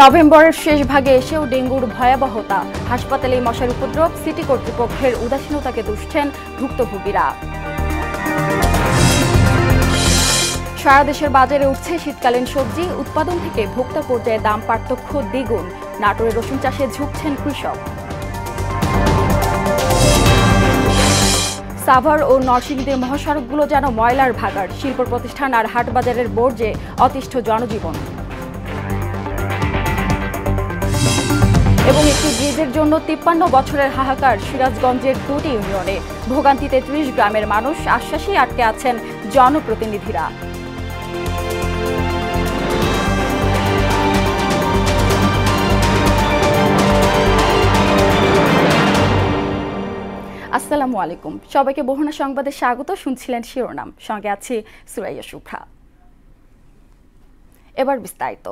নভেম্বরের শেষ ভাগে এসেও ডেঙ্গুর ভয়াবহতা, হাসপাতালে মশার উপদ্রব, সিটি কর্তৃপক্ষের উদাসীনতাকে দুষছেন ভুক্তভোগীরা। সারা দেশের বাজারে উঠছে শীতকালীন সবজি, উৎপাদন থেকে ভোক্তা পর্যায়ে দাম পার্থক্য দ্বিগুণ, নাটোরে রসুন চাষে ঝুঁকছেন কৃষক। সাভার ও নরসিংদীর মহাসড়কগুলো যেন ময়লার ভাগাড়, শিল্প প্রতিষ্ঠান আর হাটবাজারের বর্জ্যে অতিষ্ঠ জনজীবন। এবং একটি ব্রিজের জন্য ৫৩ বছরের হাহাকার সিরাজগঞ্জের দুটি ইউনিয়নে, ভোগান্তিতে ৩০ গ্রামের মানুষ, আশ্বাসেই আটকে আছেন জনপ্রতিনিধিরা। আসসালামু আলাইকুম, সবাইকে বহনা সংবাদে স্বাগত। শুনছিলেন শিরোনাম, সঙ্গে আছি সুরাইয়া শুভ্রা। এবার বিস্তারিত।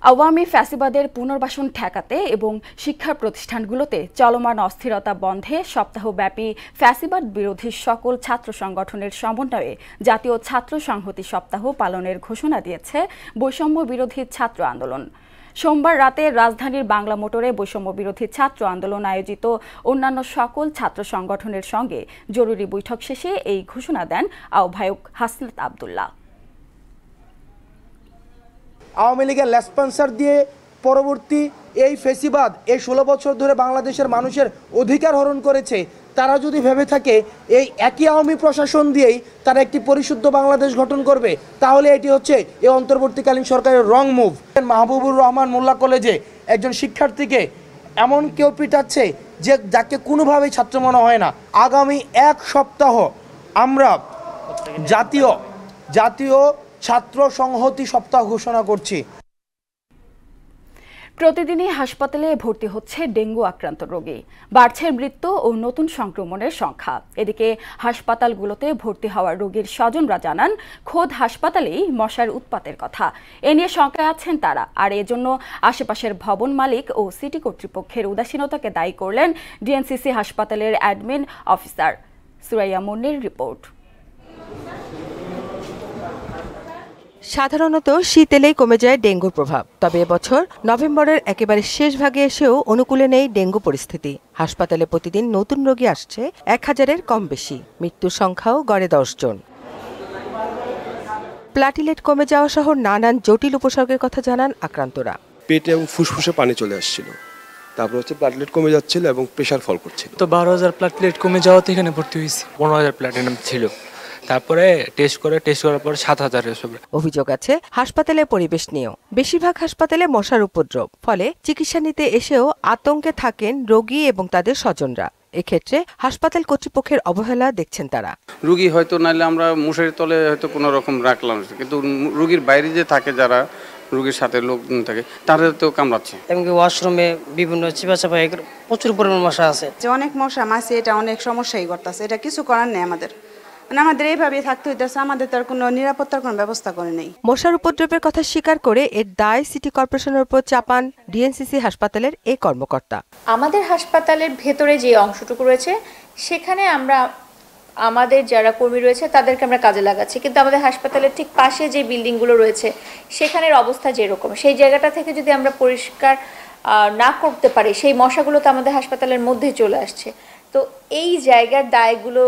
আওয়ামী ফ্যাসিবাদের পুনর্বাসন ঠেকাতে এবং শিক্ষা প্রতিষ্ঠানগুলোতে চলমান অস্থিরতা বন্ধে সপ্তাহব্যাপী ফ্যাসিবাদ বিরোধী সকল ছাত্র সংগঠনের সমন্বয়ে জাতীয় ছাত্র সংহতি সপ্তাহ পালনের ঘোষণা দিয়েছে বৈষম্য বিরোধী ছাত্র আন্দোলন। সোমবার রাতে রাজধানীর বাংলা মোটরে বৈষম্য বিরোধী ছাত্র আন্দোলন আয়োজিত অন্যান্য সকল ছাত্র সংগঠনের সঙ্গে জরুরি বৈঠক শেষে এই ঘোষণা দেন আহ্বায়ক হাসনাত আবদুল্লাহ। আওয়ামী লীগের লেসপন্সার দিয়ে পরবর্তী এই ফেসিবাদ এই 16 বছর ধরে বাংলাদেশের মানুষের অধিকার হরণ করেছে, তারা যদি ভেবে থাকে এই একই আওয়ামী প্রশাসন দিয়েই তারা একটি পরিশুদ্ধ বাংলাদেশ গঠন করবে, তাহলে এটি হচ্ছে এই অন্তর্বর্তীকালীন সরকারের রং মুভ। মাহবুবুর রহমান মোল্লা কলেজে একজন শিক্ষার্থীকে এমন কেউ পিটাচ্ছে যে যাকে কোনোভাবেই ছাত্র মনে হয় না। আগামী এক সপ্তাহ আমরা জাতীয় ছাত্র সংহতি সপ্তাহ ঘোষণা করছি। প্রতিদিনই হাসপাতালে ভর্তি হচ্ছে ডেঙ্গু আক্রান্ত রোগী, বাড়ছে মৃত্যু ও নতুন সংক্রমণের সংখ্যা। এদিকে হাসপাতালগুলোতে ভর্তি হওয়া রোগীর স্বজনরা জানান খোদ হাসপাতালেই মশার উৎপাতের কথা। এ নিয়ে শঙ্কায় আছেন তারা, আর এজন্য আশেপাশের ভবন মালিক ও সিটি কর্তৃপক্ষের উদাসীনতাকে দায়ী করলেন ডিএনসিসি হাসপাতালের অ্যাডমিন অফিসার। সুরাইয়া মুন্নির রিপোর্ট। সাধারণত শীত এলেই কমে যায় ডেঙ্গুর প্রভাব, তবে এবছর নভেম্বরের একেবারে শেষ ভাগে এসেও অনুকূলে নেই ডেঙ্গু পরিস্থিতি। হাসপাতালে প্রতিদিন নতুন রোগী আসছে ১,০০০-এর কম বেশি, মৃত্যুর সংখ্যাও গড়ে ১০ জন। প্লাটিলেট কমে যাওয়া সহ নানান জটিল উপসর্গের কথা জানান আক্রান্তরা। পেটে এবং ফুসফুসে পানি চলে আসছিল, তারপর হচ্ছে প্লাটিলেট কমে যাচ্ছিল এবং প্রেশার ফল করছিল। তো ১২,০০০ প্লাটিলেট কমে যাওয়াতে এখানে ভর্তি হয়েছি। ১৫,০০০ প্লাটিনাম ছিল, তারপরে টেস্ট করার পর ৭,০০০ এসব। অভিযোগ আছে হাসপাতালের পরিবেশ নিয়েও। বেশিরভাগ হাসপাতালে মশার উপদ্রব, ফলে চিকিৎসা নিতে এসেও আতঙ্কে থাকেন রোগী এবং তাদের স্বজনরা। এক্ষেত্রে হাসপাতাল কর্তৃপক্ষের অবহেলা দেখছেন তারা। রোগী হয়তো নাইলে আমরা মশারির তলে হয়তো কোনো রকম রাখলাম, কিন্তু রোগীর বাইরে যে থাকে, যারা রোগীর সাথে লোকজন থাকে, তাদের তো কামড়াচ্ছে। এমনকি ওয়াশরুমে বিভিন্ন চিপা প্রচুর পরিমাণ মশা আছে, যে অনেক মশা মাছে, এটা অনেক সমস্যাই করতেছে। এটা কিছু করার নেই আমাদের এইভাবে থাকতে হইতেছে। আমাদের তার কোনো নিরাপত্তার কোনো ব্যবস্থা করে নেই। মশার উপদ্রবের কথা স্বীকার করে এর দায় সিটি কর্পোরেশনের উপর চাপান ডিএনসিসি হাসপাতালের এই কর্মকর্তা। আমাদের হাসপাতালের ভেতরে যে অংশটুকু রয়েছে, সেখানে আমরা আমাদের যারা কর্মী রয়েছে তাদেরকে আমরা কাজে লাগাচ্ছি, কিন্তু আমাদের হাসপাতালের ঠিক পাশে যে বিল্ডিংগুলো রয়েছে সেখানের অবস্থা যেরকম, সেই জায়গাটা থেকে যদি আমরা পরিষ্কার না করতে পারি, সেই মশাগুলো তো আমাদের হাসপাতালের মধ্যে চলে আসছে। তো এই জায়গার দায়গুলো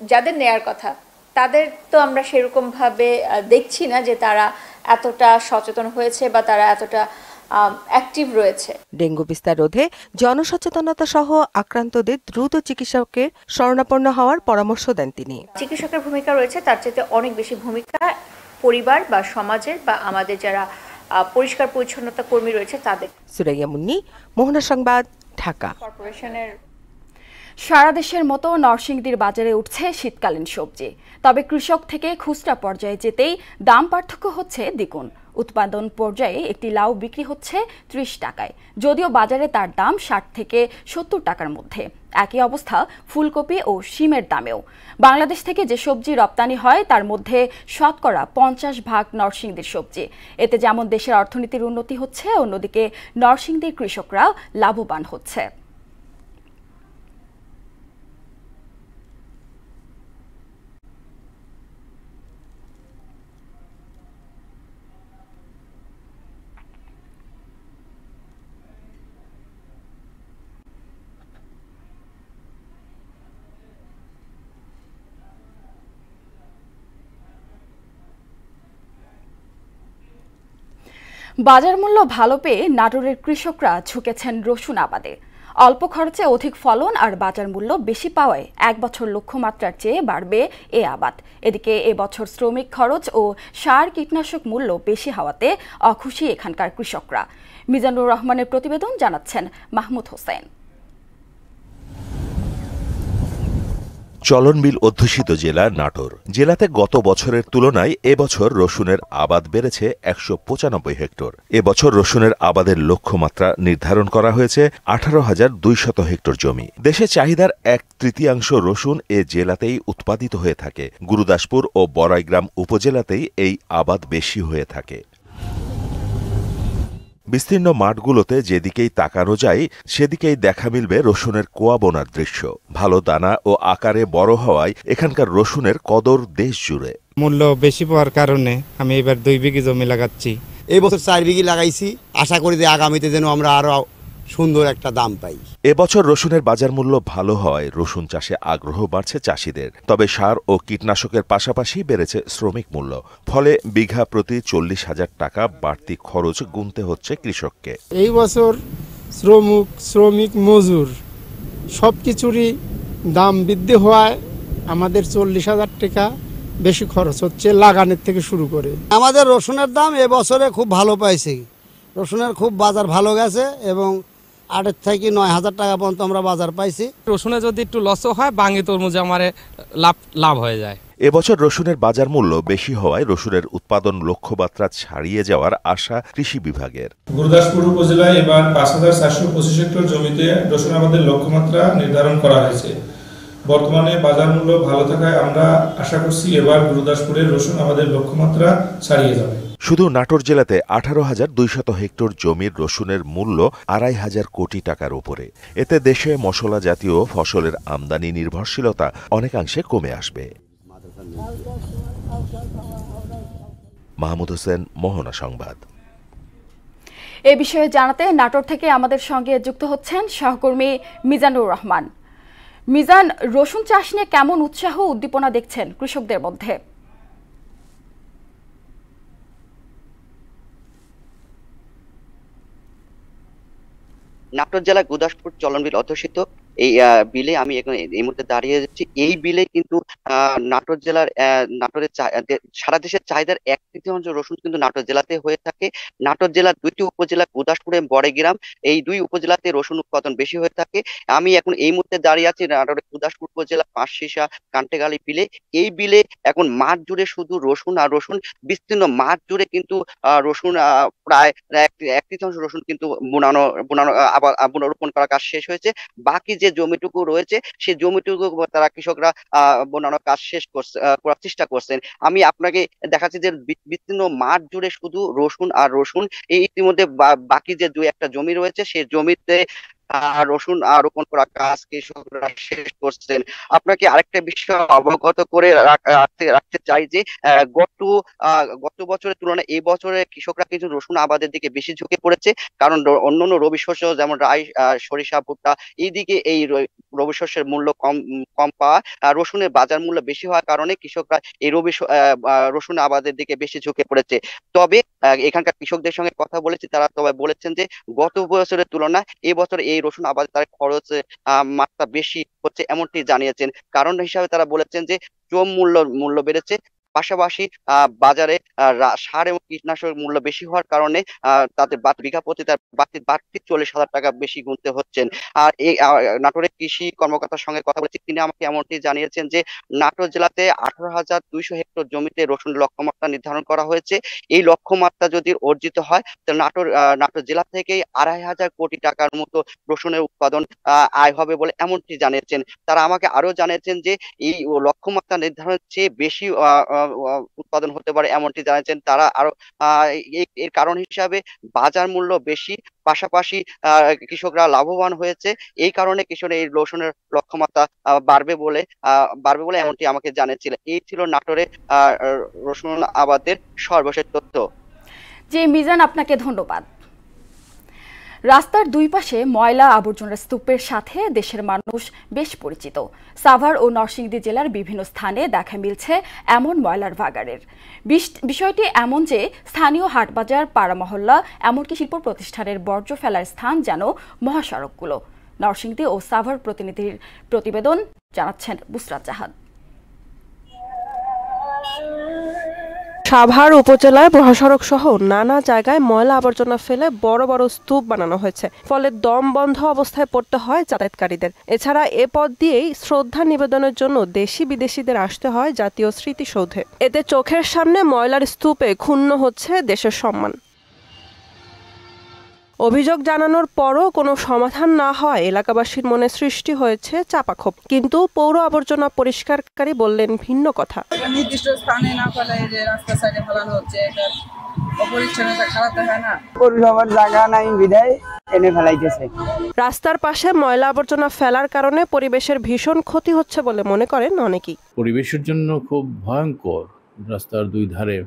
যাদের নেয়ার কথা, তাদের তো আমরা সেরকমভাবে দেখছি না যে তারা এতটা সচেতন হয়েছে বা তারা এতটা অ্যাক্টিভ রয়েছে। ডেঙ্গু বিস্তার রোধে জনসচেতনতা সহ আক্রান্তদের দ্রুত চিকিৎসকের শরণাপন্ন হওয়ার পরামর্শ দেন তিনি। চিকিৎসকের ভূমিকা রয়েছে, তার চেয়ে অনেক বেশি ভূমিকা পরিবার বা সমাজের বা আমাদের যারা পরিষ্কার পরিচ্ছন্নতা কর্মী রয়েছে তাদের। সুরাইয়া মুন্নি, মোহনা সংবাদ, ঢাকা। কর্পোরেশনের সারা দেশের মতো নরসিংদীর বাজারে উঠছে শীতকালীন সবজি, তবে কৃষক থেকে খুচরা পর্যায়ে যেতেই দাম পার্থক্য হচ্ছে দ্বিগুণ। উৎপাদন পর্যায়ে একটি লাউ বিক্রি হচ্ছে ৩০ টাকায়, যদিও বাজারে তার দাম ৬০ থেকে ৭০ টাকার মধ্যে। একই অবস্থা ফুলকপি ও শিমের দামেও। বাংলাদেশ থেকে যে সবজি রপ্তানি হয় তার মধ্যে শতকরা ৫০% নরসিংদীর সবজি। এতে যেমন দেশের অর্থনীতির উন্নতি হচ্ছে, অন্যদিকে নরসিংদীর কৃষকরা লাভবান হচ্ছে। বাজার মূল্য ভালো পেয়ে নাটোরের কৃষকরা ঝুঁকেছেন রসুন আবাদে। অল্প খরচে অধিক ফলন আর বাজার মূল্য বেশি পাওয়ায় ১ বছর লক্ষ্যমাত্রার চেয়ে বাড়বে এ আবাদ। এদিকে এবছর শ্রমিক খরচ ও সার কীটনাশক মূল্য বেশি হওয়াতে অখুশি এখানকার কৃষকরা। মিজানুর রহমানের প্রতিবেদন, জানাচ্ছেন মাহমুদ হোসেন। চলনবিল অধ্যুষিত জেলা নাটোর। জেলাতে গত বছরের তুলনায় এবছর রসুনের আবাদ বেড়েছে ১৯৫ হেক্টর। এবছর রসুনের আবাদের লক্ষ্যমাত্রা নির্ধারণ করা হয়েছে ১৮,২০০ হেক্টর জমি। দেশে চাহিদার ১/৩ রসুন এ জেলাতেই উৎপাদিত হয়ে থাকে। গুরুদাসপুর ও বড়াইগ্রাম উপজেলাতেই এই আবাদ বেশি হয়ে থাকে। বিস্তীর্ণ মাঠগুলোতে যেদিকেই তাকানো যায় সেদিকেই দেখা মিলবে রসুনের কোয়া বোনার দৃশ্য। ভালো দানা ও আকারে বড় হওয়ায় এখানকার রসুনের কদর দেশ জুড়ে। মূল্য বেশি পাওয়ার কারণে আমি এবার 2 বিঘি জমি লাগাচ্ছি। এই বছর 4 বিঘি লাগাইছি, আশা করি যে আগামীতে যেন আমরা আরো সুন্দর একটা দাম পাই। এবছর রসুনের বাজার মূল্য ভালো হওয়ায় রসুন চাষে আগ্রহ বাড়ছে চাষিদের। তবে সার ও কীটনাশকের পাশাপাশি বেড়েছে শ্রমিক মূল্য। ফলে বিঘা প্রতি 40,000 টাকা বাড়তি খরচ গুনতে হচ্ছে কৃষককে। এই বছর শ্রমিক মজুর সবকিছুরই দাম বৃদ্ধি হওয়ায় আমাদের 40,000 টাকা বেশি খরচ হচ্ছে লাগানোর থেকে শুরু করে। আমাদের রসুনের দাম এবছরে খুব ভালো পাইছি। রসুনের খুব বাজার ভালো গেছে এবং 8 থেকে 9,000 টাকা পর্যন্ত আমরা বাজার পাইছি। রসুনে যদি একটু লসও হয় বাঙি তরমুজে আমার লাভ হয়ে যায়। এবছর রসুনের বাজার মূল্য বেশি হওয়ায় রসুনের উৎপাদন লক্ষ্যমাত্রা ছাড়িয়ে যাওয়ার আশা কৃষি বিভাগের। গুরুদাসপুর উপজেলায় এবার ৫,৪২৫ হেক্টর জমিতে রসুন আবাদের লক্ষ্যমাত্রা নির্ধারণ করা হয়েছে। বর্তমানে বাজার মূল্য ভালো থাকায় আমরা আশা করছি এবার গুরুদাসপুরের রসুন আবাদের লক্ষ্যমাত্রা ছাড়িয়ে যাবে। শুধু নাটোর জেলাতে 18,200 হেক্টর জমির রসুনের মূল্য 2,500 কোটি টাকার উপরে। এতে দেশে মশলা জাতীয় ফসলের আমদানি নির্ভরশীলতা অনেকাংশে কমে আসবে। মাহমুদ হোসেন, মোহনা সংবাদ। এ বিষয়ে জানাতে নাটোর থেকে আমাদের সঙ্গে যুক্ত হচ্ছেন সহকর্মী মিজানুর রহমান। মিজান, রসুন চাষ নিয়ে কেমন উৎসাহ উদ্দীপনা দেখছেন কৃষকদের মধ্যে? নাটোর জেলা গুরুদাসপুর চলনবিল অধ্যুষিত এই বিলে আমি এই মুহূর্তে দাঁড়িয়ে যাচ্ছি। এই বিলে কিন্তু নাটোর জেলার সারা দেশের চাহিদার 1/3 রসুন কিন্তু নাটোর জেলাতে হয়ে থাকে। নাটোর জেলার 2টি উপজেলা গুরুদাসপুর এবং বড়াইগ্রাম, এই 2 উপজেলাতে রসুন উৎপাদন বেশি হয়ে থাকে। আমি এখন এই মুহূর্তে দাঁড়িয়ে আছি নাটোরের গুরুদাসপুর উপজেলা পাঁচশিশা কান্টেগালি বিলে। এই বিলে এখন মাঠ জুড়ে শুধু রসুন আর রসুন, বিস্তীর্ণ মাঠ জুড়ে কিন্তু রসুন প্রায় 1/3 রসুন কিন্তু রোপণ করার কাজ শেষ হয়েছে। বাকি যে জমিটুকু রয়েছে সেই জমিটুকু তারা কৃষকরা বোনানোর কাজ শেষ করার চেষ্টা করছেন। আমি আপনাকে দেখাচ্ছি যে বিস্তীর্ণ মাঠ জুড়ে শুধু রসুন আর রসুন। এই ইতিমধ্যে বাকি যে 2-1টা জমি রয়েছে সেই জমিতে রসুন রোপণ করার কাজ কৃষকরা শেষ করছেন। আপনাকে আরেকটা বিষয় অবগত করে রাখতে চাই যে গত বছরের তুলনায় এই বছরে কৃষকরা কিন্তু রসুন আবাদের দিকে বেশি ঝুঁকে পড়েছে। কারণ অন্যান্য রবি শস্য যেমন রাই, সরিষা, ভুট্টা, এইদিকে এই রবি শস্যের মূল্য কম পাওয়া, রসুনের বাজার মূল্য বেশি হওয়ার কারণে কৃষকরা এই রসুন আবাদের দিকে বেশি ঝুঁকে পড়েছে। তবে এখানকার কৃষকদের সঙ্গে কথা বলেছি, তারা তবে বলেছেন যে গত বছরের তুলনায় এই বছর এই রসুন আবাদে তার খরচের মাত্রা বেশি হচ্ছে এমনটি জানিয়েছেন। কারণ হিসাবে তারা বলেছেন যে শ্রম মূল্য বেড়েছে, পাশাপাশি বাজারে সার এবং কীটনাশক মূল্য বেশি হওয়ার কারণে তাতে বিঘা প্রতি তার বাড়তি 40,000 টাকা বেশি গুনতে হচ্ছেন। আর এই নাটোরের কৃষি কর্মকর্তার সঙ্গে কথা বলেছি, তিনি আমাকে এমনটি জানিয়েছেন যে নাটোর জেলাতে 18,200 হেক্টর জমিতে রসুন লক্ষ্যমাত্রা নির্ধারণ করা হয়েছে। এই লক্ষ্যমাত্রা যদি অর্জিত হয় তাহলে নাটোর জেলা থেকেই 2,500 কোটি টাকার মতো রসুনের উৎপাদন আয় হবে বলে এমনটি জানিয়েছেন। তারা আমাকে আরো জানিয়েছেন যে এই লক্ষ্যমাত্রা নির্ধারণের চেয়ে বেশি উৎপাদন হতে পারে এমনটি জানিয়েছেন তারা। আরো এর কারণ হিসাবে বাজার মূল্য বেশি, পাশাপাশি কৃষকরা লাভবান হয়েছে। এই কারণে কৃষকের এই রসুনের লক্ষ্যমাত্রা বাড়বে বলে এমনটি আমাকে জানিয়েছিলেন। এই ছিল নাটোরের রসুন আবাদের সর্বশেষ তথ্য। জি মিজান, আপনাকে ধন্যবাদ। রাস্তার দুই পাশে ময়লা আবর্জনার স্তূপের সাথে দেশের মানুষ বেশ পরিচিত। সাভার ও নরসিংদী জেলার বিভিন্ন স্থানে দেখা মিলছে এমন ময়লার ভাগাড়ের। বিষয়টি এমন যে স্থানীয় হাটবাজার, পাড়া মহল্লা, এমনকি শিল্প প্রতিষ্ঠানের বর্জ্য ফেলার স্থান যেন মহাসড়কগুলো। নরসিংদী ও সাভার প্রতিনিধির প্রতিবেদন, জানাচ্ছেন বুসরাত জাহান। সাভার উপজেলায় মহাসড়ক সহ নানা জায়গায় ময়লা আবর্জনা ফেলে বড় বড় স্তূপ বানানো হয়েছে, ফলে দম বন্ধ অবস্থায় পড়তে হয় যাতায়াতকারীদের। এছাড়া এ পথ দিয়েই শ্রদ্ধা নিবেদনের জন্য দেশি বিদেশিদের আসতে হয় জাতীয় স্মৃতিসৌধে। এতে চোখের সামনে ময়লার স্তূপে ক্ষুণ্ণ হচ্ছে দেশের সম্মান। অভিযোগ জানানোর পরও কোনো সমাধান না হয় এলাকাবাসীর মনে সৃষ্টি হয়েছে চাপাক্ষোভ। কিন্তু পৌর আবর্জনা পরিষ্কারকারী বললেন ভিন্ন কথা। নির্দিষ্ট স্থানে না ফেলে যে রাস্তা সাইডে ফেলানো হচ্ছে, এটা অপরিচ্ছন্নতা খারাপ হয় না। পৌরসভার জায়গা নাই বিধায় এনে ফেলাইতেছে। রাস্তার পাশে ময়লা আবর্জনা ফেলার কারণে পরিবেশের ভীষণ ক্ষতি হচ্ছে বলে মনে করেন অনেকেই। পরিবেশের জন্য খুব ভয়ঙ্কর। রাস্তার দুই ধারে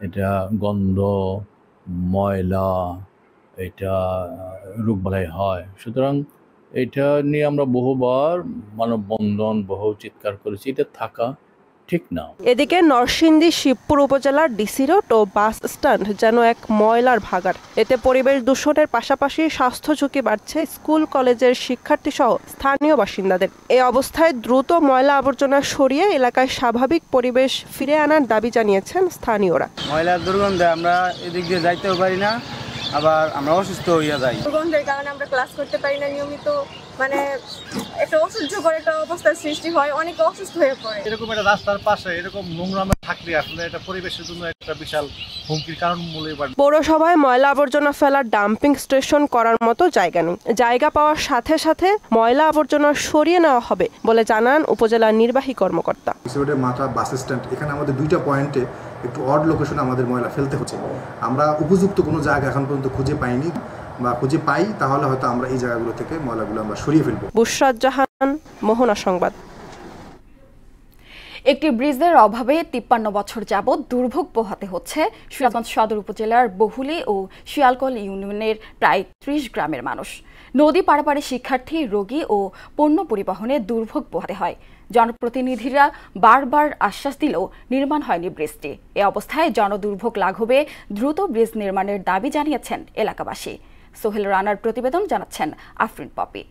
এটা গন্ধ, ময়লা, এটা রোগবালাই হয়। সুতরাং এটা নিয়ে আমরা বহুবার মানববন্ধন, বহু চিৎকার করেছি, এটা থাকা ঠিক না। এদিকে নরসিংদী শিবপুর উপজেলার ডিসি রোড ও বাস স্ট্যান্ড যেন এক ময়লার ভাগাড়। এতে পরিবেশ দূষণের পাশাপাশি স্বাস্থ্য ঝুঁকি বাড়ছে স্কুল কলেজের শিক্ষার্থী সহ স্থানীয় বাসিন্দাদের। এই অবস্থায় দ্রুত ময়লা আবর্জনা সরিয়ে এলাকায় স্বাভাবিক পরিবেশ ফিরে আনার দাবি জানিয়েছেন স্থানীয়রা। ময়লার দুর্গন্ধে আমরা এদিক দিয়ে যাইতেও পারি না, আবার আমরা অসুস্থ হইয়া যাই। দুর্গন্ধের কারণে আমরা ক্লাস করতে পারি না নিয়মিত, মানে একটা অসহ্যকর একটা অবস্থার সৃষ্টি হয়, অনেকে অসুস্থ হয়ে পড়ে। এরকম একটা রাস্তার পাশে এরকম নোংরা থাকলে আসলে এটা পরিবেশের জন্য একটা বিশাল হুমকির কারণ বলে। পৌরসভায় ময়লা আবর্জনা ফেলার ডাম্পিং স্টেশন করার মতো জায়গা নেই। জায়গা পাওয়ার সাথে সাথে ময়লা আবর্জনা সরিয়ে নেওয়া হবে বলে জানান উপজেলার নির্বাহী কর্মকর্তা। মাথা বাস স্ট্যান্ড, এখানে আমাদের দুইটা পয়েন্টে একটু অড লোকেশনে আমাদের ময়লা ফেলতে হচ্ছে। আমরা উপযুক্ত কোনো জায়গা এখন পর্যন্ত খুঁজে পাইনি, বা খুঁজে পাই তাহলে হয়তো আমরা এই জায়গাগুলো থেকে ময়লাগুলো আমরা সরিয়ে ফেলবো। বুসরাত জাহান, মোহনা সংবাদ। একটি ব্রিজের অভাবে 53 বছর যাবৎ দুর্ভোগ পোহাতে হচ্ছে সিরাজগঞ্জ সদর উপজেলার বহুলী ও শিয়ালকল ইউনিয়নের প্রায় 30 গ্রামের মানুষ। নদী পারাপারে শিক্ষার্থী, রোগী ও পণ্য পরিবহনে দুর্ভোগ পোহাতে হয়। জনপ্রতিনিধিরা বারবার আশ্বাস দিলেও নির্মাণ হয়নি ব্রিজটি। এ অবস্থায় জনদুর্ভোগ লাঘবে দ্রুত ব্রিজ নির্মাণের দাবি জানিয়েছেন এলাকাবাসী। সোহেল রানার প্রতিবেদন, জানাচ্ছেন আফরিন পপি।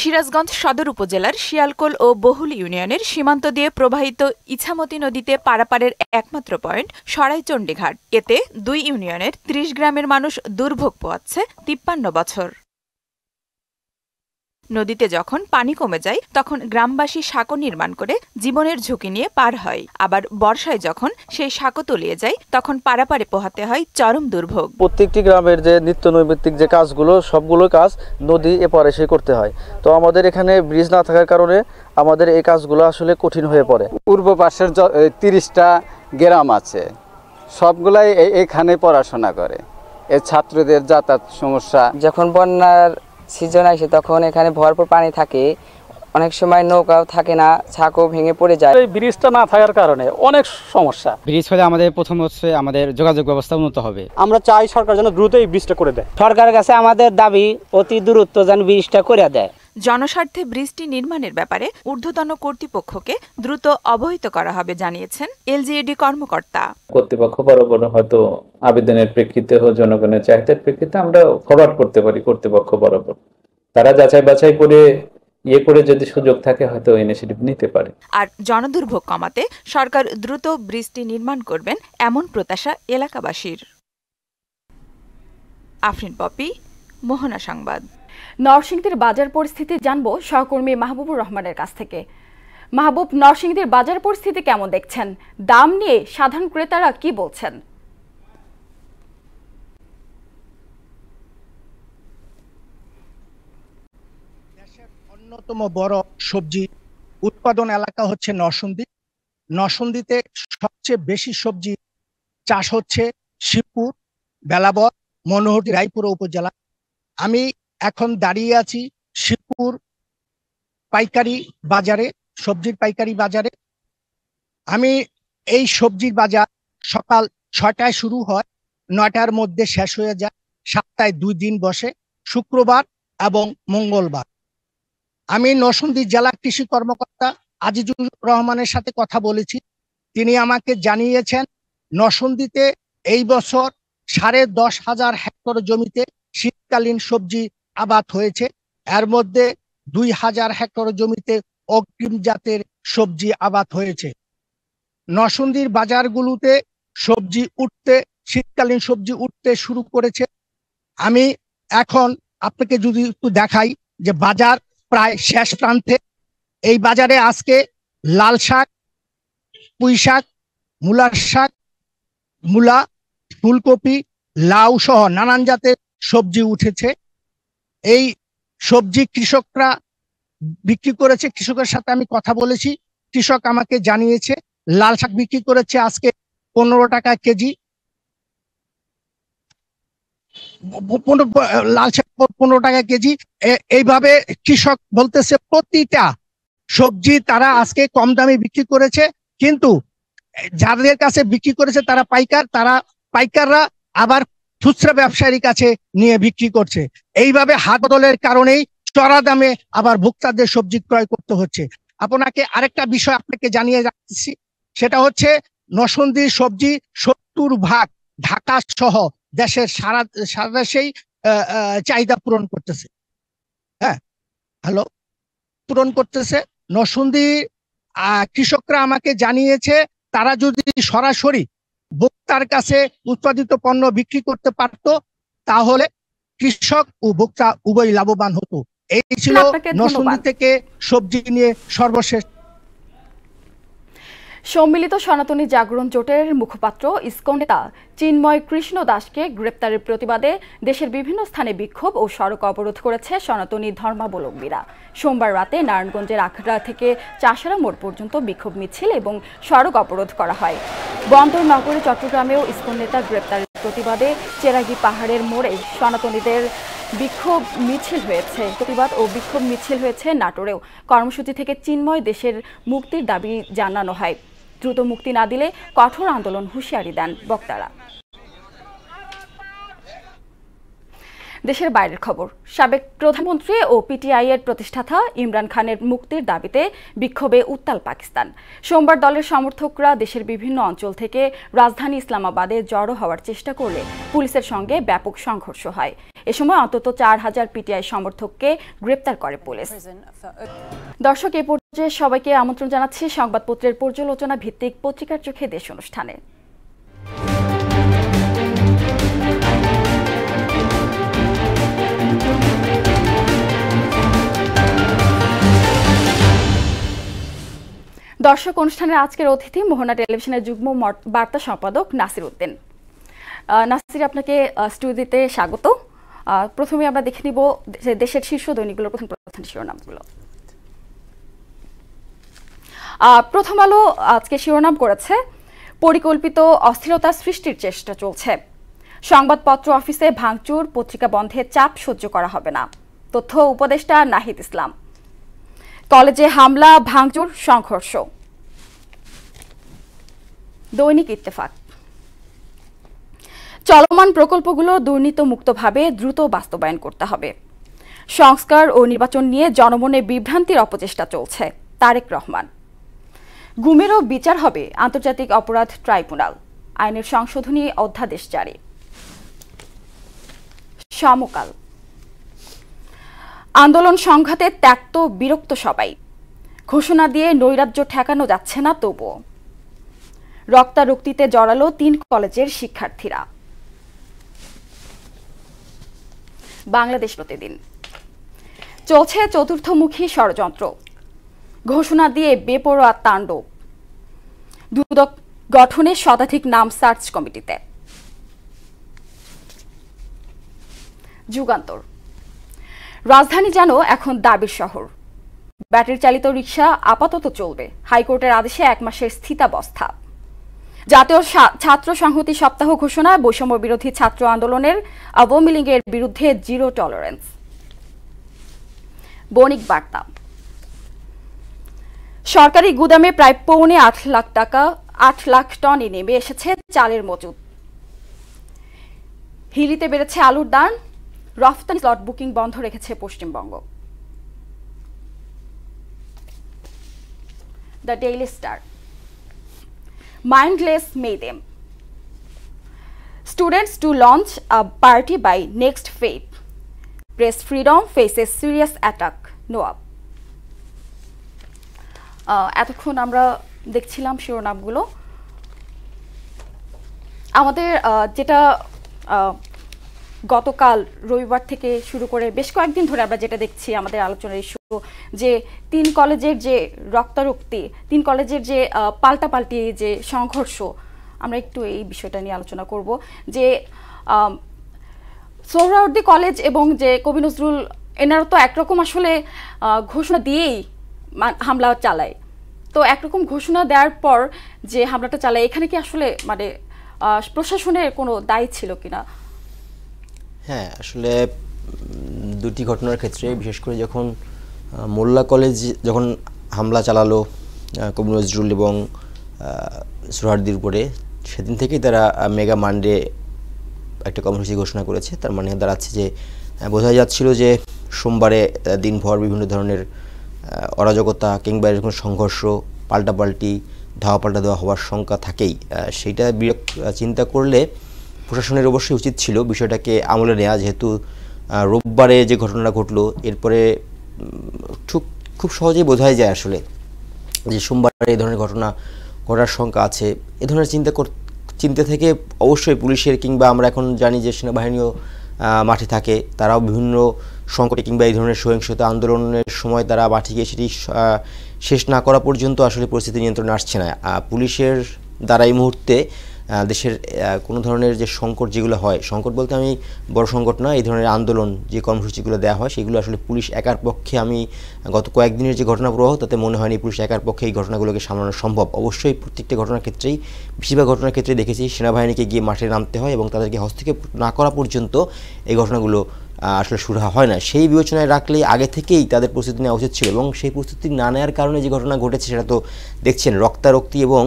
সিরাজগঞ্জ সদর উপজেলার শিয়ালকোল ও বহুল ইউনিয়নের সীমান্ত দিয়ে প্রবাহিত ইছামতি নদীতে পারাপারের একমাত্র পয়েন্ট সরাইচণ্ডী ঘাট। এতে 2 ইউনিয়নের 30 গ্রামের মানুষ দুর্ভোগ পোহাচ্ছে 53 বছর। নদীতে যখন পানি কমে যায় তখন গ্রামবাসী সাঁকো নির্মাণ করে জীবনের ঝুঁকি নিয়ে পার হয়। আবার বর্ষায় যখন সেই সাঁকো তলিয়ে যায় তখন পারাপারে পোহাতে হয় চরম দুর্ভোগ। প্রত্যেকটি গ্রামের যে নিত্য নৈমিত্তিক যে কাজগুলো, সবগুলো কাজ নদী এপারে এসে করতে হয়। তো আমাদের এখানে ব্রিজ না থাকার কারণে আমাদের এই কাজগুলো আসলে কঠিন হয়ে পড়ে। পূর্ব পাশের 30টা গ্রাম আছে, সবগুলাই এখানে পড়াশোনা করে। এই ছাত্রদের যাতায়াত সমস্যা। যখন বন্যার সিজন আসে তখন এখানে ভরপুর পানি থাকে, অনেক সময় নৌকাও থাকে না, ছাকও ভেঙে পড়ে যায়। এই ব্রিজটা না থাকার কারণে অনেক সমস্যা। ব্রিজ হলে আমাদের প্রথম হচ্ছে আমাদের যোগাযোগ ব্যবস্থা উন্নত হবে। আমরা চাই সরকার যেন দ্রুত এই ব্রিজটা করে দেয়। সরকারের কাছে আমাদের দাবি অতি দ্রুত যেন ব্রিজটা করে দেয়। জনস্বার্থে ব্রিজটি নির্মাণের ব্যাপারে ঊর্ধ্বতন কর্তৃপক্ষকে দ্রুত অবহিত করা হবে জানিয়েছেন এলজিইডি কর্মকর্তা। কর্তৃপক্ষ বরাবর হয়তো আবেদনের প্রেক্ষিতে ও জনগণের চাহিদার প্রেক্ষিতে আমরা ফরওয়ার্ড করতে পারি কর্তৃপক্ষ বরাবর। তারা যাচাই বাছাই করে করে যদি সুযোগ থাকে হয়তো ইনিশিয়েটিভ নিতে পারে। আর জনদুর্ভোগ কমাতে সরকার দ্রুত ব্রিজটি নির্মাণ করবেন এমন প্রত্যাশা এলাকাবাসীর। আফরিন পপি, মোহনা সংবাদ। নরসিংদীর বাজার পরিস্থিতি জানবো সহকর্মী মাহবুবুর রহমানের কাছ থেকে। মাহবুব, নরসিংদীর বাজার পরিস্থিতি কেমন দেখছেন? দাম নিয়ে সাধারণ ক্রেতারা কি বলছেন? দেশের অন্যতম বড় সবজি উৎপাদন এলাকা হচ্ছে নরসিংদী। নরসিংদীতে সবচেয়ে বেশি সবজি চাষ হচ্ছে শিবপুর, বেলাবর, মনোহরদী, রায়পুর উপজেলা। আমি এখন দাঁড়িয়ে আছি শিবপুর পাইকারি বাজারে, সবজির পাইকারি বাজারে। আমি এই সবজির বাজার সকাল 6টায় শুরু হয় 9টার মধ্যে শেষ হয়ে যায়। সপ্তাহে 2 দিন বসে, শুক্রবার এবং মঙ্গলবার। আমি নরসিংদী জেলা কৃষি কর্মকর্তা আজিজুর রহমানের সাথে কথা বলেছি। তিনি আমাকে জানিয়েছেন নরসিংদীতে এই বছর 10,500 হেক্টর জমিতে শীতকালীন সবজি আবাদ হয়েছে। এর মধ্যে 2,000 হেক্টর জমিতে অগ্রিম জাতের সবজি আবাদ হয়েছে। নরসিংদীর বাজারগুলোতে শীতকালীন সবজি উঠতে শুরু করেছে। আমি এখন আপনাকে যদি একটু দেখাই যে বাজার প্রায় শেষ প্রান্তে। এই বাজারে আজকে লাল শাক, পুঁই শাক, মূলার শাক, মূলা, ফুলকপি, লাউ সহ নানান জাতের সবজি উঠেছে। এই সবজি কৃষকরা বিক্রি করেছে। কৃষকের সাথে আমি কথা বলেছি। কৃষক আমাকে জানিয়েছে লাল শাক বিক্রি করেছে আজকে 15 টাকা কেজি, লাল শাক 15 টাকা কেজি। এইভাবে কৃষক বলতেছে প্রতিটা সবজি তারা আজকে কম দামে বিক্রি করেছে, কিন্তু যাদের কাছে বিক্রি করেছে তারা পাইকাররা আবার খুচরা ব্যবসায়ীর কাছে নিয়ে বিক্রি করছে। এইভাবে হাত বদলের কারণেই চড়া দামে আবার ভোক্তাদের সবজি ক্রয় করতে হচ্ছে। আপনাকে আরেকটা বিষয় আপনাকে জানিয়ে রাখছি, সেটা হচ্ছে নরসিংদীর সবজি 70% ঢাকা সহ দেশের সারা দেশেই চাহিদা পূরণ করতেছে। হ্যাঁ, পূরণ করতেছে। নরসিংদীর কৃষকরা আমাকে জানিয়েছে তারা যদি সরাসরি ভোক্তার কাছে উৎপাদিত পণ্য বিক্রি করতে পারত তাহলে কৃষক ও ভোক্তা উভয় লাভবান হতো। এই ছিল নরসিংদী থেকে সবজি নিয়ে সর্বশেষ। সম্মিলিত সনাতনী জাগরণ জোটের মুখপাত্র ইসকন নেতা চিন্ময় কৃষ্ণ দাসকে গ্রেপ্তারের প্রতিবাদে দেশের বিভিন্ন স্থানে বিক্ষোভ ও সড়ক অবরোধ করেছে সনাতনী ধর্মাবলম্বীরা। সোমবার রাতে নারায়ণগঞ্জের আখড়া থেকে চাষারা মোড় পর্যন্ত বিক্ষোভ মিছিল এবং সড়ক অবরোধ করা হয়। বন্দরনগরে চট্টগ্রামেও ইসকন নেতা গ্রেপ্তারের প্রতিবাদে চেরাগি পাহাড়ের মোড়ে সনাতনীদের বিক্ষোভ মিছিল হয়েছে। প্রতিবাদ ও বিক্ষোভ মিছিল হয়েছে নাটোরেও। কর্মসূচি থেকে চিন্ময় দেশের মুক্তির দাবি জানানো হয়। দ্রুত মুক্তি না দিলে কঠোর আন্দোলন হুঁশিয়ারি দেন বক্তারা। দেশের বাইরের খবর। সাবেক প্রধানমন্ত্রী ও পিটিআই এর প্রতিষ্ঠাতা ইমরান খানের মুক্তির দাবিতে বিক্ষোভে উত্তাল পাকিস্তান। সোমবার দলের সমর্থকরা দেশের বিভিন্ন অঞ্চল থেকে রাজধানী ইসলামাবাদে জড়ো হওয়ার চেষ্টা করলে পুলিশের সঙ্গে ব্যাপক সংঘর্ষ হয়। এ সময় অন্তত 4,000 পিটিআই সমর্থককে গ্রেপ্তার করে পুলিশ। দর্শক, এ পর্যায়ে সবাইকে আমন্ত্রণ জানাচ্ছি সংবাদপত্রের পর্যালোচনা ভিত্তিক পত্রিকার চোখে দেশ অনুষ্ঠানে। দর্শক, অনুষ্ঠানের আজকের অতিথি মোহনা টেলিভিশনের যুগ্ম বার্তা সম্পাদক নাসির উদ্দিন। নাসির, আপনাকে স্টুডিওতে স্বাগত। প্রথমে আমরা দেখে নিব দেশের শীর্ষ দৈনিকগুলোর প্রথম শিরোনামগুলো। প্রথম আলো আজকে শিরোনাম করেছে পরিকল্পিত অস্থিরতা সৃষ্টির চেষ্টা চলছে। সংবাদপত্র অফিসে ভাঙচুর, পত্রিকা বন্ধে চাপ সহ্য করা হবে না। তথ্য উপদেষ্টা নাহিদ ইসলাম। কলেজে হামলা, ভাঙচুর, সংঘর্ষ। দৈনিক ইত্তেফাক। চলমান প্রকল্পগুলো দুর্নীতিমুক্তভাবে দ্রুত বাস্তবায়ন করতে হবে। সংস্কার ও নির্বাচন নিয়ে জনমনে বিভ্রান্তির অপচেষ্টা চলছে। তারেক রহমান। গুমেরও বিচার হবে আন্তর্জাতিক অপরাধ ট্রাইব্যুনাল। আইনের সংশোধনী অধ্যাদেশ জারি। সমকাল। আন্দোলন সংঘাতে ত্যক্ত বিরক্ত সবাই। ঘোষণা দিয়ে নৈরাজ্য ঠেকানো যাচ্ছে না তবুও। রক্তারক্তিতে জড়ালো 3 কলেজের শিক্ষার্থীরা। বাংলাদেশ প্রতিদিন। চলছে চতুর্থমুখী ষড়যন্ত্র। ঘোষণা দিয়ে বেপরোয়া তাণ্ডব। দুদক গঠনে শতাধিক নাম সার্চ কমিটিতে। যুগান্তর। রাজধানী যেন এখন দাবির শহর। ব্যাটারি চালিত রিকশা আপাতত চলবে। হাইকোর্টের আদেশে 1 মাসের স্থিতাবস্থা। জাতীয় ছাত্র সংহতি সপ্তাহ ঘোষণা। বৈষম্য বিরোধী ছাত্র আন্দোলনের আওয়ামী লীগের বিরুদ্ধে জিরো টলারেন্স। বণিক বার্তা। সরকারি গুদামে প্রায় 8.25 লাখ টনে নেমে এসেছে চালের মজুদ। হিলিতে বেড়েছে আলুর দাম, রফতানি স্লট বুকিং বন্ধ রেখেছে Paschimbanga. The daily star, mindless mayhem. Students to launch a party by next Feb. Press freedom faces serious attack. Noab. এতক্ষণ আমরা দেখছিলাম শিরোনামগুলো। আমাদের যেটা গতকাল রবিবার থেকে শুরু করে বেশ কয়েকদিন ধরে আমরা যেটা দেখছি আমাদের আলোচনার ইস্যু, যে 3 কলেজের যে রক্তারক্তি, 3 কলেজের যে পাল্টাপাল্টি যে সংঘর্ষ, আমরা একটু এই বিষয়টা নিয়ে আলোচনা করব। যে সোহরাওয়ার্দী কলেজ এবং যে কবি নজরুল, এনারা তো একরকম আসলে ঘোষণা দিয়েই হামলা চালায়। তো একরকম ঘোষণা দেওয়ার পর যে হামলাটা চালায়, এখানে কি আসলে মানে প্রশাসনের কোনো দায়ী ছিল কিনা? হ্যাঁ, আসলে দুটি ঘটনার ক্ষেত্রে, বিশেষ করে যখন মোল্লা কলেজ যখন হামলা চালালো কবি নজরুল এবং সোহরাওয়ার্দীর উপরে, সেদিন থেকেই তারা মেগা মানডে একটা কর্মসূচি ঘোষণা করেছে। তার মানে দাঁড়াচ্ছে যে বোঝা যাচ্ছিল যে সোমবারে দিনভর বিভিন্ন ধরনের অরাজকতা কিংবা এরকম সংঘর্ষ, পাল্টাপাল্টি, ধাওয়া পাল্টা দেওয়া হওয়ার শঙ্কা থাকেই। সেইটা চিন্তা করলে প্রশাসনের অবশ্যই উচিত ছিল বিষয়টাকে আমলে নেওয়া, যেহেতু রোববারে যে ঘটনাটা ঘটলো এরপরে খুব সহজেই বোঝাই যায় আসলে যে সোমবারে এই ধরনের ঘটনা ঘটার শঙ্কা আছে। এ ধরনের চিন্তা থেকে অবশ্যই পুলিশের কিংবা আমরা এখন জানি যে সেনাবাহিনীও মাঠে থাকে, তারাও বিভিন্ন সংকটে কিংবা এই ধরনের সহিংসতা আন্দোলনের সময় তারা মাঠে গিয়ে সেটি শেষ না করা পর্যন্ত আসলে পরিস্থিতি নিয়ন্ত্রণে আসছে না। পুলিশের দ্বারা এই মুহূর্তে দেশের কোনো ধরনের যে সংকট যেগুলো হয়, সংকট বলতে আমি বড় সংকট না, এই ধরনের আন্দোলন যে কর্মসূচিগুলো দেওয়া হয় সেগুলো আসলে পুলিশ একার পক্ষে, আমি গত কয়েকদিনের যে ঘটনা প্রবাহ তাতে মনে হয়নি পুলিশ একার পক্ষে এই ঘটনাগুলোকে সামলানো সম্ভব। অবশ্যই প্রত্যেকটা ঘটনার ক্ষেত্রেই, বেশিরভাগ ঘটনার ক্ষেত্রে দেখেছি সেনাবাহিনীকে গিয়ে মাঠে নামতে হয় এবং তাদেরকে হস্তক্ষেপ না করা পর্যন্ত এই ঘটনাগুলো আসলে শুরু হয় না। সেই বিবেচনায় রাখলেই আগে থেকেই তাদের প্রস্তুতি নেওয়া উচিত ছিল এবং সেই প্রস্তুতি না নেওয়ার কারণে যে ঘটনা ঘটেছে সেটা তো দেখছেন, রক্তারক্তি এবং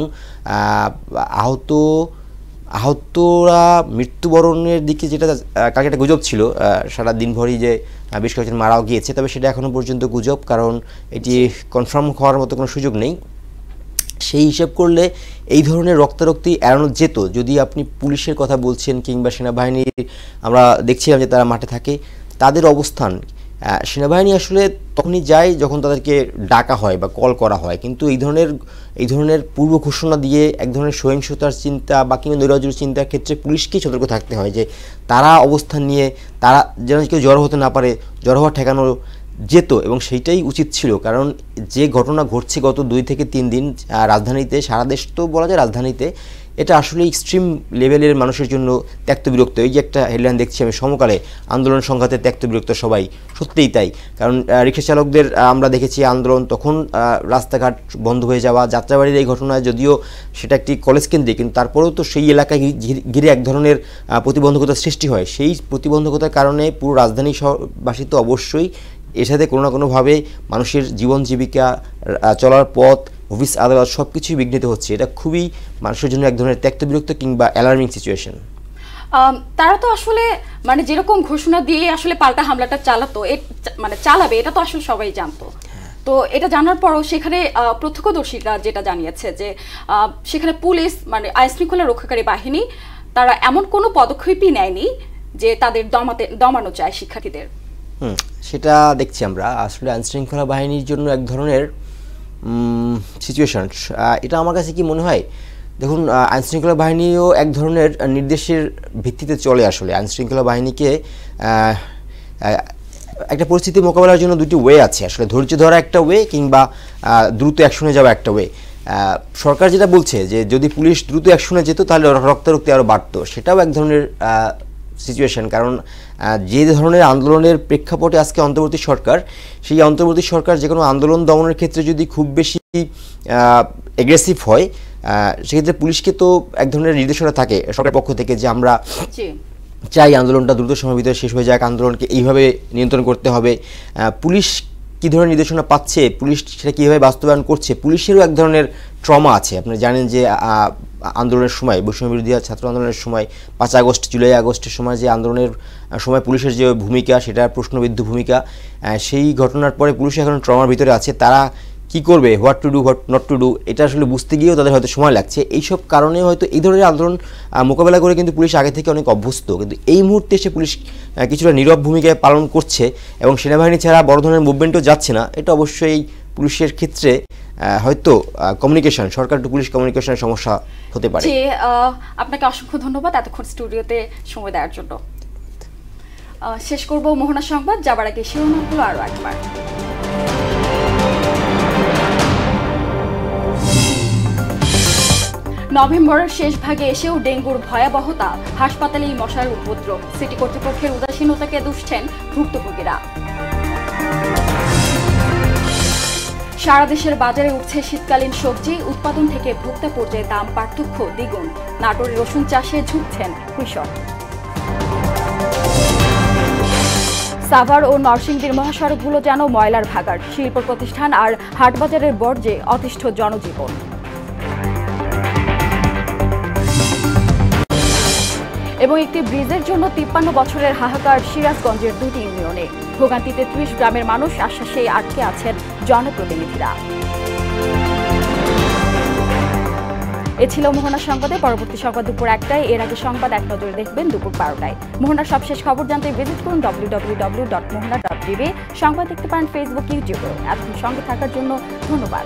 আহতরা মৃত্যুবরণের দিকে, যেটা কালকে একটা গুজব ছিল সারা দিনভরই যে বেশ কয়েকজন মারাও গিয়েছে, তবে সেটা এখনও পর্যন্ত গুজব, কারণ এটি কনফার্ম হওয়ার মতো কোনো সুযোগ নেই। সেই হিসাব করলে এই ধরনের রক্তারক্তি এড়ানো যেত যদি আপনি পুলিশের কথা বলছেন কিংবা সেনাবাহিনীর, আমরা দেখছিলাম যে তারা মাঠে থাকে, তাদের অবস্থান, সেনাবাহিনী আসলে তখনই যায় যখন তাদেরকে ডাকা হয় বা কল করা হয়, কিন্তু এই ধরনের পূর্ব ঘোষণা দিয়ে এক ধরনের সহিংসতার চিন্তা বা কিংবা নৈরাজ্যের চিন্তার ক্ষেত্রে পুলিশকেই সতর্ক থাকতে হয় যে তারা অবস্থান নিয়ে তারা যেন কেউ জড়ো হতে না পারে, জড়ো হওয়া ঠেকানো যেত এবং সেইটাই উচিত ছিল। কারণ যে ঘটনা ঘটছে গত 2 থেকে 3 দিন রাজধানীতে, সারা দেশ তো বলা যায় রাজধানীতে, এটা আসলে এক্সট্রিম লেভেলের মানুষের জন্য ত্যক্ত বিরক্ত। এই যে একটা হেডলাইন দেখছি আমি, সমকালে আন্দোলন সংঘাতে ত্যক্ত বিরক্ত সবাই, সত্যিই তাই। কারণ রিক্সা চালকদের আমরা দেখেছি আন্দোলন, তখন রাস্তাঘাট বন্ধ হয়ে যাওয়া, যাত্রাবাড়ির এই ঘটনায় যদিও সেটা একটি কলেজ কেন্দ্রে, কিন্তু তারপরেও তো সেই এলাকায় ঘিরে এক ধরনের প্রতিবন্ধকতার সৃষ্টি হয়। সেই প্রতিবন্ধকতার কারণে পুরো রাজধানীবাসী তো অবশ্যই এর সাথে কোনো না কোনোভাবে মানুষের জীবন জীবিকা, চলার পথ, অফিস আদালত সব কিছুই বিঘ্নিত হচ্ছে। এটা খুবই মানুষের জন্য এক ধরনের ত্যক্ত বিরক্ত কিংবা অ্যালার্মিং সিচুয়েশন। তারা তো আসলে মানে যেরকম ঘোষণা দিয়ে আসলে পাল্টা হামলাটা চালাবে, এটা তো আসলে সবাই জানতো। তো এটা জানার পরও সেখানে প্রত্যক্ষদর্শীরা যেটা জানিয়েছে যে সেখানে পুলিশ মানে আইনশৃঙ্খলা রক্ষাকারী বাহিনী তারা এমন কোনো পদক্ষেপই নেয়নি যে তাদের দমানো চায় শিক্ষার্থীদের। সেটা দেখছি আমরা আসলে আইনশৃঙ্খলা বাহিনীর জন্য এক ধরনের সিচুয়েশন। এটা আমার কাছে কি মনে হয়, দেখুন আইনশৃঙ্খলা বাহিনীও এক ধরনের নির্দেশের ভিত্তিতে চলে। আসলে আইনশৃঙ্খলা বাহিনীকে একটা পরিস্থিতি মোকাবেলার জন্য 2টি ওয়ে আছে, আসলে ধৈর্য ধরা একটা ওয়ে কিংবা দ্রুত অ্যাকশনে যাওয়া একটা ওয়ে। সরকার যেটা বলছে যে যদি পুলিশ দ্রুত অ্যাকশনে যেত তাহলে রক্তারক্তি আরও বাড়তো, সেটাও এক ধরনের সিচুয়েশন। কারণ যে ধরনের আন্দোলনের প্রেক্ষাপটে আজকে অন্তর্বর্তী সরকার, সেই অন্তর্বর্তী সরকার যে কোনো আন্দোলন দমনের ক্ষেত্রে যদি খুব বেশি এগ্রেসিভ হয়, সেক্ষেত্রে পুলিশকে তো এক ধরনের নির্দেশনা থাকে সরকারের পক্ষ থেকে যে আমরা চাই আন্দোলনটা দ্রুত সময়ের ভিতরে শেষ হয়ে যাক, আন্দোলনকে এইভাবে নিয়ন্ত্রণ করতে হবে। পুলিশ কী ধরনের নির্দেশনা পাচ্ছে, পুলিশ সেটা কীভাবে বাস্তবায়ন করছে, পুলিশেরও এক ধরনের ট্রমা আছে। আপনারা জানেন যে আন্দোলনের সময়, বৈষম্য বিরোধী ছাত্র আন্দোলনের সময় 5 আগস্ট, জুলাই আগস্টের সময় যে আন্দোলনের সময় পুলিশের যে ভূমিকা, সেটা প্রশ্নবিদ্ধ ভূমিকা, সেই ঘটনার পরে পুলিশ এখন ট্রমার ভিতরে আছে। তারা কি করবে, what to do, what not to do, এটা আসলে বুঝতে গিয়েও তাদের হয়তো সময় লাগছে। এইসব কারণে হয়তো এই ধরনের আন্দোলন মোকাবেলা করে কিন্তু পুলিশ আগে থেকে অনেক অভ্যস্ত, কিন্তু এই মুহূর্তে এসে পুলিশ কিছুটা নীরব ভূমিকায় পালন করছে এবং সেনাবাহিনী ছাড়া বড় ধরনের মুভমেন্টও যাচ্ছে না। এটা অবশ্যই পুলিশের ক্ষেত্রে হয়তো কমিউনিকেশন, সরকার টু পুলিশ কমিউনিকেশনের সমস্যা হতে পারে। আপনাকে অসংখ্য ধন্যবাদ এতক্ষণ স্টুডিওতে সময় দেওয়ার জন্য। শেষ করব মোহনা সংবাদ, যাবার আগে শিরোনামগুলো আরও একবার। নভেম্বরের শেষ ভাগে এসেও ডেঙ্গুর ভয়াবহতা, হাসপাতালেই মশার উপদ্রব, সিটি কর্তৃপক্ষের উদাসীনতাকে দুষছেন ভুক্তভোগীরা। সারা দেশের বাজারে উঠছে শীতকালীন সবজি, উৎপাদন থেকে ভোক্তা পর্যায়ে দাম পার্থক্য দ্বিগুণ, নাটোরে রসুন চাষে ঝুঁকছেন কৃষক। সাভার ও নরসিংদীর মহাসড়কগুলো যেন ময়লার ভাগাড়, শিল্প প্রতিষ্ঠান আর হাটবাজারের বর্জ্যে অতিষ্ঠ জনজীবন। এবং একটি ব্রিজের জন্য 53 বছরের হাহাকার সিরাজগঞ্জের 2টি ইউনিয়নে, ভোগান্তিতে 30 গ্রামের মানুষ, আশ্বাসে আটকে আছেন জনপ্রতিনিধিরা। এ ছিল মোহনা সংবাদে। পরবর্তী সংবাদ দুপুর 1টায়, এর আগে সংবাদ এক নজরে দেখবেন দুপুর 12টায়। মোহনার সবশেষ খবর জানতে ভিজিট করুন www.mohana.tv। সংবাদ দেখতে পারেন ফেসবুক, ইউটিউবে। এতক্ষণ সঙ্গে থাকার জন্য ধন্যবাদ।